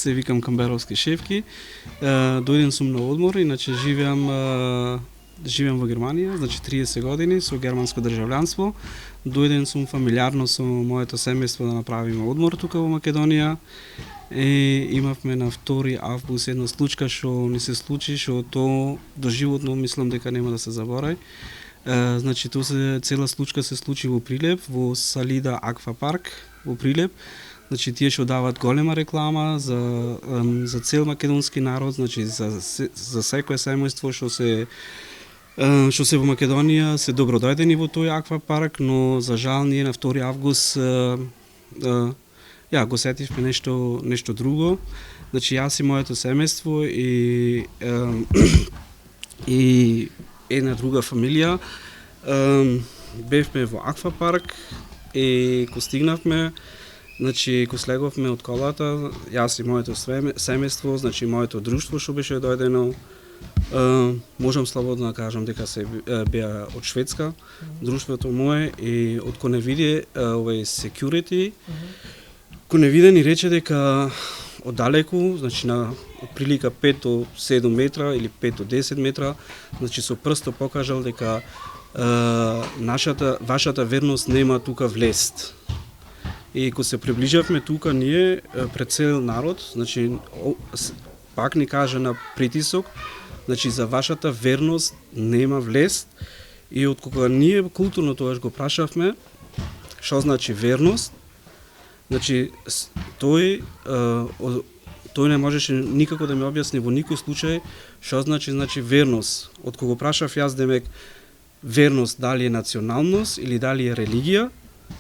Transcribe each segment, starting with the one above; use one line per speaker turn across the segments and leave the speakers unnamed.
се викам Камберовски Шефки. Дојден сум на одмор, иначе живеам во Германија, значи 30 години со германско државлянство. Дојден сум фамилиарно со моето семејство да направиме одмор тука во Македонија. Имавме на 2 август една случка што ни се случи, што то доживотно мислам дека нема да се заборави. Значи цела случка се случи во Прилеп, во Салида Аквапарк во Прилеп. Значи тие што дават голема реклама за цел македонски народ, значи за секое семејство што се во Македонија се добродојдени во тој аквапарк, но за жал ние на 2 август го сетивме нешто друго. Значи јас и моето семејство и една друга фамилија бевме во аквапарк и ко стигнавме, значи ко слеговме од колата, јас и моето семејство, значи моето друштво што беше дојдено, можам слободно да кажам дека се беа од Шведска, друштвото мое, и од кој не види овој security, кој не види ни рече дека оддалеку, значи на прилика 5 до 7 метра или 5 до 10 метра, значи со прсто покажал дека вашата верност нема тука влест. И кога се приближавме тука ние пред цел народ, значи пак ни кажа на притисок, значи за вашата верност нема влест. И од кога ние културно тогаш го прашавме што значи верност, значи тој не можеше никако да ми објасни во никој случај што значи верност. Од кога прашав јас демек верност дали е националност или дали е религија,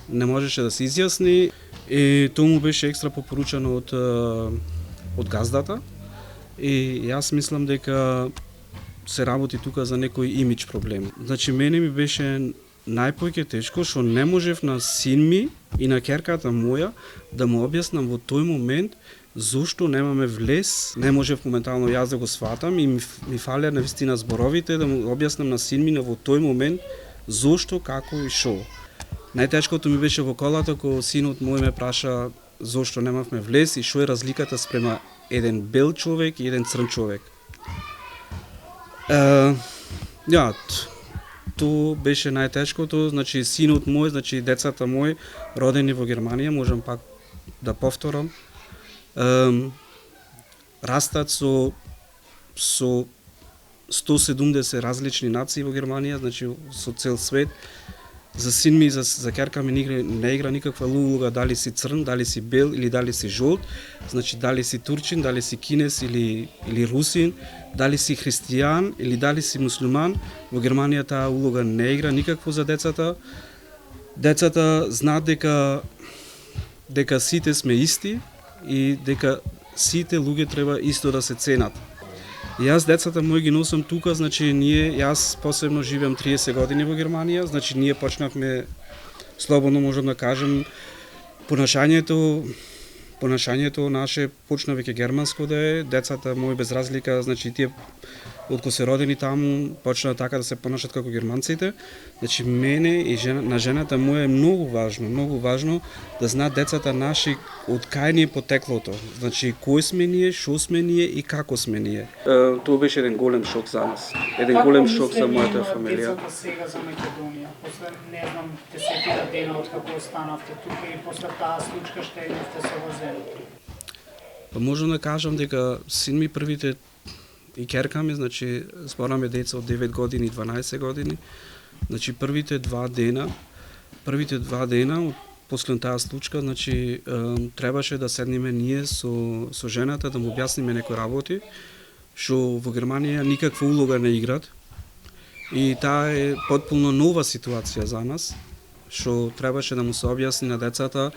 не можеше да се изјасни, и тоа му беше екстра попоручано од газдата. И јас мислам дека се работи тука за некој имидж проблем. Значи мене ми беше најпоќе тешко што не можев на син ми и на ќерката моја да му објаснам во тој момент зошто немаме влез. Не можев моментално јас да го сватам и ми фалеа навистина зборовите да му објаснам на син ми во тој момент зошто, како и шо. Најтешкото ми беше во колата кога синот мој ме праша зошто немавме влез и што е разликата спрема еден бел човек и еден црн човек. Тоа беше најтешкото, значи синот мој, значи децата мој родени во Германија, можам пак да повторам, растат со 170 различни нации во Германија, значи со цел свет. За син ми, за ќерка ми не игра никаква улога дали си црн, дали си бел или дали си жолт, значи дали си турчин, дали си кинес или русин, дали си христијан или дали си муслиман. Во Германија таа улога не игра никакво за децата. Децата знаат дека сите сме исти и дека сите луѓе треба исто да се ценат. Јас децата мои ги носам тука, значи јас посебно живеам 30 години во Германија, значи ние почнавме, слободно можам да кажем, понашањето наше почна веќе германско да е, децата мои без разлика, значи тие од кои се родени таму почнаа така да се понашат како германците. Значи мене и на жената моја е многу важно да знаат децата наши од кај ни е потеклото. Значи кој сме ние, што сме ние и како сме ние. Тоа беше еден голем шок за нас. Голем шок за мојата фамилија.
Децата сега за Македонија, после не знам 10 дена од како останавте тука и после таа случка што имавте со возенето.
Па можам да кажам дека син ми првите и ќерка ми, значи збораме деца од 9 години и 12 години. Значи првите два дена после таа случка, значи требаше да седнеме ние со жената да му објасниме некои работи што во Германија никаква улога не играт. И таа е потполно нова ситуација за нас, што требаше да му се објасни на децата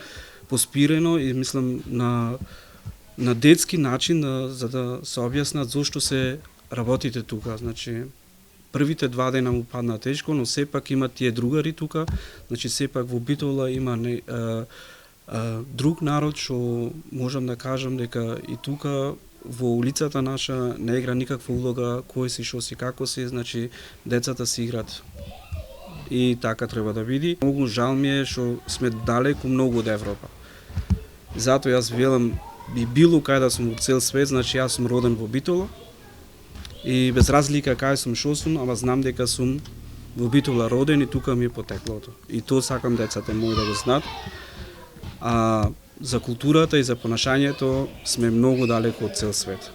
поспирено и мислам на детски начин за да се објаснат зошто се работите тука. Значи првите два дена му падна тешко, но сепак има тие другари тука, значи сепак во Битола има друг народ што можам да кажам дека и тука во улицата наша не игра никаква улога кој си, што си, како си, значи децата си играт. И така треба да биде. Многу жал ми е што сме далеку многу од Европа. Затоа јас велам би било кај да сум во цел свет, значи јас сум роден во Битола и без разлика кај сум, шо сум, ама знам дека сум во Битола роден и тука ми е потеклото. И тоа сакам децата мои да го знаат. А за културата и за понашањето сме многу далеко од цел свет.